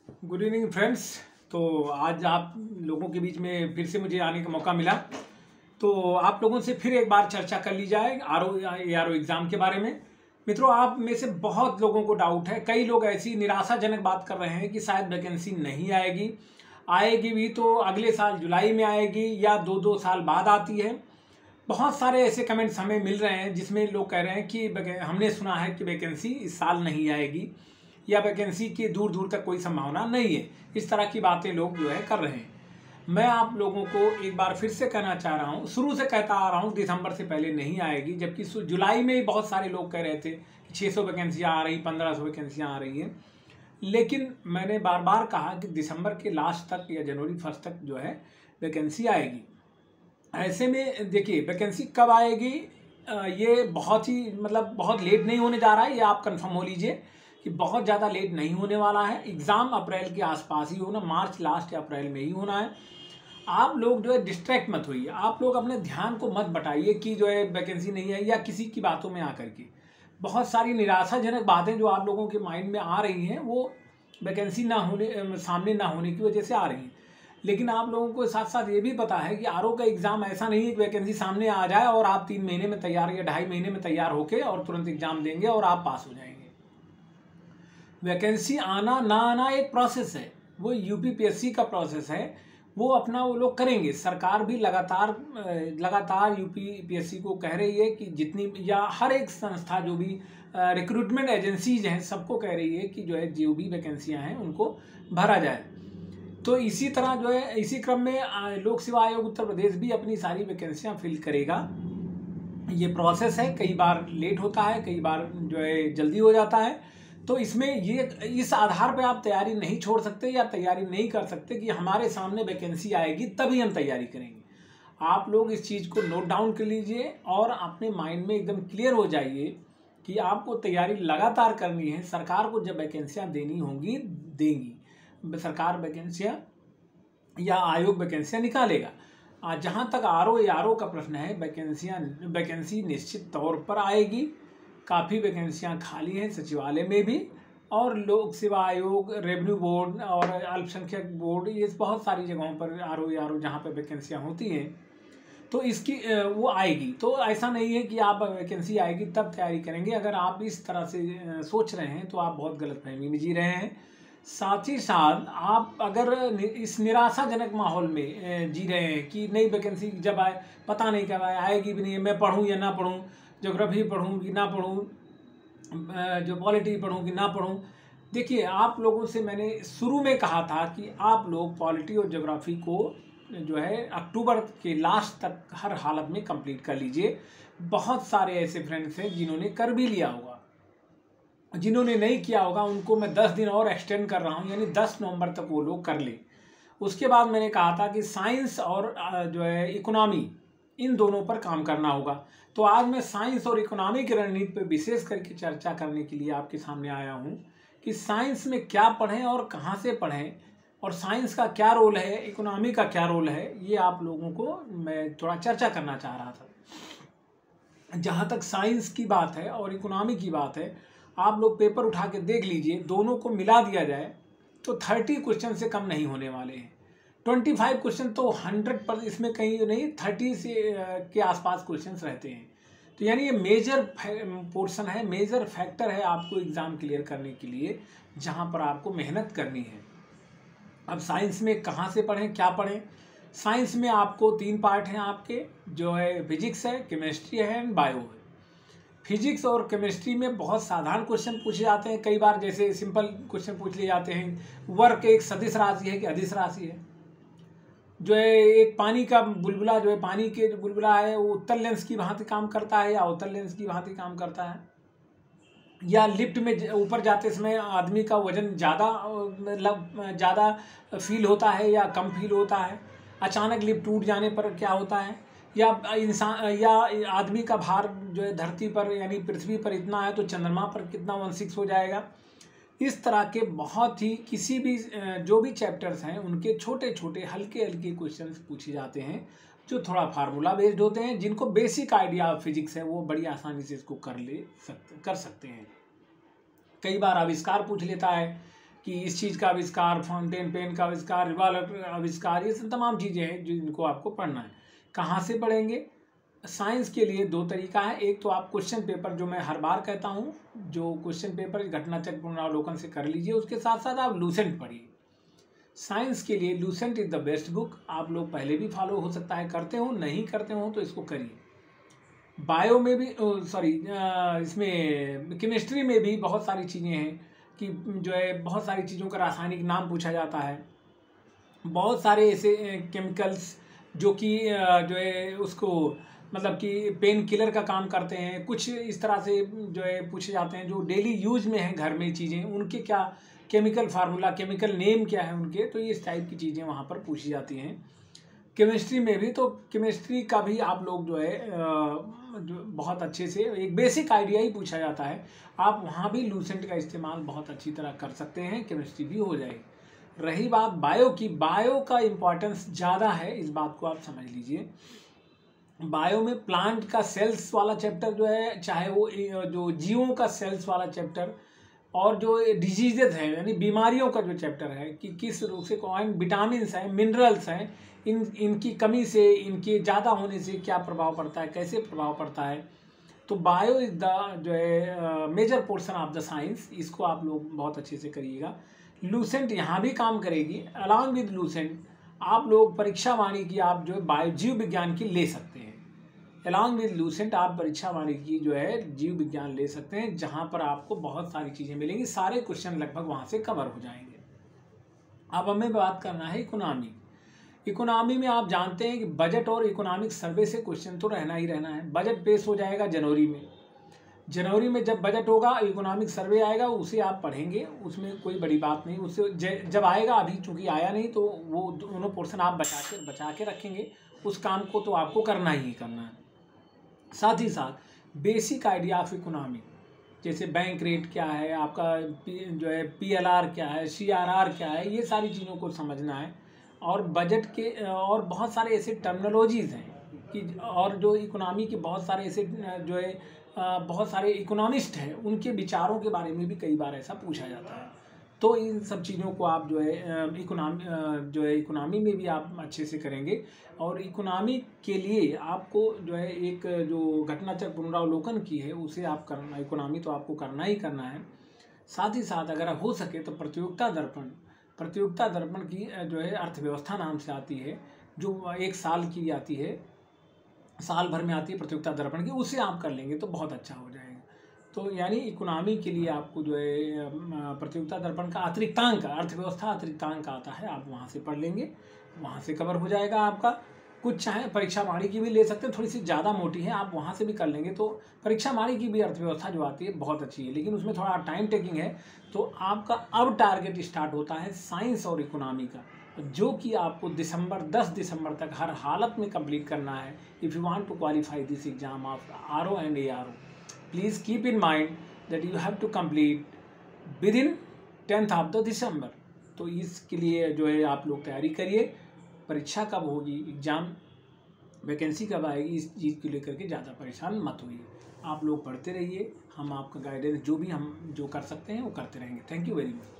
Good evening friends. तो आज आप लोगों के बीच में फिर से मुझे आने का मौका मिला, तो आप लोगों से फिर एक बार चर्चा कर ली जाए आर ओ एग्ज़ाम के बारे में। मित्रों, आप में से बहुत लोगों को डाउट है, कई लोग ऐसी निराशाजनक बात कर रहे हैं कि शायद वैकेंसी नहीं आएगी, आएगी भी तो अगले साल जुलाई में आएगी या दो दो साल बाद आती है। बहुत सारे ऐसे कमेंट्स हमें मिल रहे हैं जिसमें लोग कह रहे हैं कि हमने सुना है कि वैकेंसी इस साल नहीं आएगी या वैकेंसी की दूर दूर तक कोई संभावना नहीं है। इस तरह की बातें लोग जो है कर रहे हैं। मैं आप लोगों को एक बार फिर से कहना चाह रहा हूँ, शुरू से कहता आ रहा हूँ दिसंबर से पहले नहीं आएगी, जबकि जुलाई में ही बहुत सारे लोग कह रहे थे कि 600 वैकेंसियाँ आ रही, 1500 वैकेंसियाँ आ रही हैं। लेकिन मैंने बार बार कहा कि दिसंबर के लास्ट तक या जनवरी फर्स्ट तक जो है वैकेंसी आएगी। ऐसे में देखिए वैकेंसी कब आएगी, ये बहुत ही बहुत लेट नहीं होने जा रहा है, ये आप कंफर्म हो लीजिए कि बहुत ज़्यादा लेट नहीं होने वाला है। एग्ज़ाम अप्रैल के आसपास ही होना, मार्च लास्ट या अप्रैल में ही होना है। आप लोग जो है डिस्ट्रैक्ट मत होइए, आप लोग अपने ध्यान को मत बटाइए कि जो है वैकेंसी नहीं है या किसी की बातों में आकर के। बहुत सारी निराशाजनक बातें जो आप लोगों के माइंड में आ रही हैं वो वैकेंसी ना होने, सामने ना होने की वजह से आ रही हैं। लेकिन आप लोगों को साथ साथ ये भी पता है कि आरओ का एग्ज़ाम ऐसा नहीं है कि वैकेंसी सामने आ जाए और आप 3 महीने में तैयार या 2.5 महीने में तैयार होके और तुरंत एग्ज़ाम देंगे और आप पास हो जाएंगे। वैकेंसी आना ना आना एक प्रोसेस है, वो यूपीपीएससी का प्रोसेस है, वो अपना वो लोग करेंगे। सरकार भी लगातार यूपीपीएससी को कह रही है कि जितनी या हर एक संस्था जो भी रिक्रूटमेंट एजेंसीज हैं सबको कह रही है कि जो है जो भी वैकेंसियां हैं उनको भरा जाए। तो इसी तरह जो है इसी क्रम में लोक सेवा आयोग उत्तर प्रदेश भी अपनी सारी वैकेंसियां फिल करेगा। ये प्रोसेस है, कई बार लेट होता है, कई बार जो है जल्दी हो जाता है। तो इसमें ये इस आधार पे आप तैयारी नहीं छोड़ सकते या तैयारी नहीं कर सकते कि हमारे सामने वैकेंसी आएगी तभी हम तैयारी करेंगे। आप लोग इस चीज़ को नोट डाउन कर लीजिए और अपने माइंड में एकदम क्लियर हो जाइए कि आपको तैयारी लगातार करनी है। सरकार को जब वैकेंसियाँ देनी होंगी देंगी, सरकार वैकेंसियाँ या आयोग वैकेंसियाँ निकालेगा। जहाँ तक आरओ का प्रश्न है, वैकेंसी निश्चित तौर पर आएगी। काफ़ी वैकेंसियाँ खाली हैं सचिवालय में भी, और लोक सेवा आयोग, रेवेन्यू बोर्ड और अल्पसंख्यक बोर्ड, ये बहुत सारी जगहों पर आरओ जहाँ पर वैकेंसियाँ होती हैं तो इसकी वो आएगी। तो ऐसा नहीं है कि आप वैकेंसी आएगी तब तैयारी करेंगे। अगर आप इस तरह से सोच रहे हैं तो आप बहुत गलतफहमी में जी रहे हैं। साथ ही साथ आप अगर इस निराशाजनक माहौल में जी रहे हैं कि नहीं वैकेंसी जब आए पता नहीं कब आएगी भी नहीं, मैं पढ़ूं या ना पढ़ूं, ज्योग्राफी पढ़ूं कि ना पढ़ूं, जो पॉलिटी पढ़ूं कि ना पढ़ूं। देखिए, आप लोगों से मैंने शुरू में कहा था कि आप लोग पॉलिटी और ज्योग्राफी को जो है अक्टूबर के लास्ट तक हर हालत में कंप्लीट कर लीजिए। बहुत सारे ऐसे फ्रेंड्स हैं जिन्होंने कर भी लिया होगा, जिन्होंने नहीं किया होगा उनको मैं 10 दिन और एक्सटेंड कर रहा हूँ, यानी 10 नवंबर तक वो लोग कर ले। उसके बाद मैंने कहा था कि साइंस और जो है इकोनॉमी, इन दोनों पर काम करना होगा। तो आज मैं साइंस और इकोनॉमी की रणनीति पर विशेष करके चर्चा करने के लिए आपके सामने आया हूँ कि साइंस में क्या पढ़ें और कहाँ से पढ़ें, और साइंस का क्या रोल है, इकोनॉमी का क्या रोल है, ये आप लोगों को मैं थोड़ा चर्चा करना चाह रहा था। जहाँ तक साइंस की बात है और इकोनॉमी की बात है, आप लोग पेपर उठा के देख लीजिए, दोनों को मिला दिया जाए तो 30 क्वेश्चन से कम नहीं होने वाले हैं। 25 क्वेश्चन तो 100% इसमें कहीं नहीं, 30 से के आसपास क्वेश्चंस रहते हैं। तो यानी ये मेजर पोर्शन है, मेजर फैक्टर है आपको एग्ज़ाम क्लियर करने के लिए, जहाँ पर आपको मेहनत करनी है। अब साइंस में कहाँ से पढ़ें, क्या पढ़ें? साइंस में आपको 3 पार्ट हैं आपके, जो है फिजिक्स है, केमिस्ट्री है एंड बायो है। फिजिक्स और केमिस्ट्री में बहुत साधारण क्वेश्चन पूछे जाते हैं कई बार, जैसे सिंपल क्वेश्चन पूछ लिए जाते हैं, वर्क एक सदिश राशि है कि अदिश राशि है, जो है एक पानी का बुलबुला, जो है पानी के जो बुलबुला है वो उत्तल लेंस की भांति काम करता है या अवतल लेंस की भांति काम करता है, या लिफ्ट में ऊपर जाते समय आदमी का वजन ज़्यादा फील होता है या कम फील होता है, अचानक लिफ्ट टूट जाने पर क्या होता है, या इंसान या आदमी का भार जो है धरती पर यानी पृथ्वी पर इतना है तो चंद्रमा पर कितना 1/6 हो जाएगा। इस तरह के बहुत ही किसी भी जो भी चैप्टर्स हैं उनके छोटे छोटे हल्के हल्के क्वेश्चंस पूछे जाते हैं, जो थोड़ा फार्मूला बेस्ड होते हैं। जिनको बेसिक आइडिया ऑफ फिजिक्स है वो बड़ी आसानी से इसको कर सकते हैं। कई बार आविष्कार पूछ लेता है कि इस चीज़ का आविष्कार, फाउंटेन पेन का आविष्कार, रिवॉल्वर आविष्कार, ये सब तमाम चीज़ें हैं जिनको आपको पढ़ना है। कहाँ से पढ़ेंगे? साइंस के लिए दो तरीका है। एक तो आप क्वेश्चन पेपर, जो मैं हर बार कहता हूँ, जो क्वेश्चन पेपर घटनाचक्र पुनरावलोकन से कर लीजिए, उसके साथ साथ आप लूसेंट पढ़िए। साइंस के लिए Lucent is the best book. आप लोग पहले भी फॉलो हो सकता है करते हो, नहीं करते हो तो इसको करिए। बायो में भी इसमें केमिस्ट्री में भी बहुत सारी चीज़ें हैं कि जो है बहुत सारी चीज़ों का रासायनिक नाम पूछा जाता है। बहुत सारे ऐसे केमिकल्स जो कि जो है उसको मतलब कि पेन किलर का काम करते हैं, कुछ इस तरह से जो है पूछे जाते हैं जो डेली यूज में हैं घर में चीज़ें, उनके क्या केमिकल फार्मूला, केमिकल नेम क्या है उनके, तो ये इस टाइप की चीज़ें वहाँ पर पूछी जाती हैं। केमिस्ट्री में भी, तो केमिस्ट्री का भी आप लोग जो है जो बहुत अच्छे से एक बेसिक आइडिया ही पूछा जाता है, आप वहाँ भी लूसेंट का इस्तेमाल बहुत अच्छी तरह कर सकते हैं, केमिस्ट्री भी हो जाएगी। रही बात बायो की, बायो का इम्पॉर्टेंस ज़्यादा है, इस बात को आप समझ लीजिए। बायो में प्लांट का सेल्स वाला चैप्टर जो है, चाहे वो जो जीवों का सेल्स वाला चैप्टर, और जो डिजीजेज हैं यानी बीमारियों का जो चैप्टर है कि किस रूप से कौन विटामिन्स हैं, मिनरल्स हैं, इनकी कमी से, इनके ज़्यादा होने से क्या प्रभाव पड़ता है, कैसे प्रभाव पड़ता है। तो बायो इज़ द जो है major portion of the science, इसको आप लोग बहुत अच्छे से करिएगा। लूसेंट यहाँ भी काम करेगी। अलॉन्ग विद लूसेंट आप लोग परीक्षा वाणी की आप जो है बायो जीव विज्ञान की ले सकते हैं। अलॉन्ग विद लूसेंट आप परीक्षा वाणी की जो है जीव विज्ञान ले सकते हैं, जहाँ पर आपको बहुत सारी चीज़ें मिलेंगी, सारे क्वेश्चन लगभग वहाँ से कवर हो जाएंगे। अब हमें बात करना है इकोनॉमी। इकोनॉमी में आप जानते हैं कि बजट और इकोनॉमिक सर्वे से क्वेश्चन तो रहना ही रहना है। बजट पेश हो जाएगा जनवरी में। जनवरी में जब बजट होगा, इकोनॉमिक सर्वे आएगा, उसे आप पढ़ेंगे, उसमें कोई बड़ी बात नहीं। उससे जब आएगा, अभी चूंकि आया नहीं तो वो दोनों पोर्शन आप बचा के रखेंगे, उस काम को तो आपको करना ही करना है। साथ ही साथ बेसिक आइडिया ऑफ इकोनॉमी, जैसे बैंक रेट क्या है आपका, जो है PLR क्या है, CRR क्या है, ये सारी चीज़ों को समझना है। और बजट के और बहुत सारे ऐसे टर्मिनोलॉजीज़ हैं कि, और जो इकोनॉमी के बहुत सारे ऐसे जो है बहुत सारे इकोनॉमिस्ट हैं, उनके विचारों के बारे में भी कई बार ऐसा पूछा जाता है। तो इन सब चीज़ों को आप जो है इकोनॉमी में भी आप अच्छे से करेंगे। और इकोनॉमी के लिए आपको जो है एक जो घटनाचक्र पुनरावलोकन की है उसे आप करना, इकोनॉमी तो आपको करना ही करना है। साथ ही साथ अगर हो सके तो प्रतियोगिता दर्पण की जो है अर्थव्यवस्था नाम से आती है, जो 1 साल की आती है, साल भर में आती है प्रतियोगिता दर्पण की, उसे आप कर लेंगे तो बहुत अच्छा हो जाएगा। तो यानी इकोनॉमी के लिए आपको जो है प्रतियोगिता दर्पण का अतिरिक्तांक, अर्थव्यवस्था अतिरिक्तांक आता है, आप वहाँ से पढ़ लेंगे, वहाँ से कवर हो जाएगा आपका। कुछ चाहे परीक्षा वाणी की भी ले सकते हैं, थोड़ी सी ज़्यादा मोटी है, आप वहाँ से भी कर लेंगे। तो परीक्षा वाणी की भी अर्थव्यवस्था जो आती है बहुत अच्छी है, लेकिन उसमें थोड़ा टाइम टेकिंग है। तो आपका अब टारगेट स्टार्ट होता है साइंस और इकोनॉमी का, जो कि आपको 10 दिसंबर तक हर हालत में कंप्लीट करना है। If you want to qualify this exam of RO and ARO, please keep in mind that you have to complete within 10th of the December. तो इसके लिए जो है आप लोग तैयारी करिए। परीक्षा कब होगी, एग्ज़ाम वैकेंसी कब आएगी, इस चीज़ को लेकर के ज़्यादा परेशान मत होइए। आप लोग पढ़ते रहिए, हम आपका गाइडेंस जो भी हम जो कर सकते हैं वो करते रहेंगे। Thank you very much.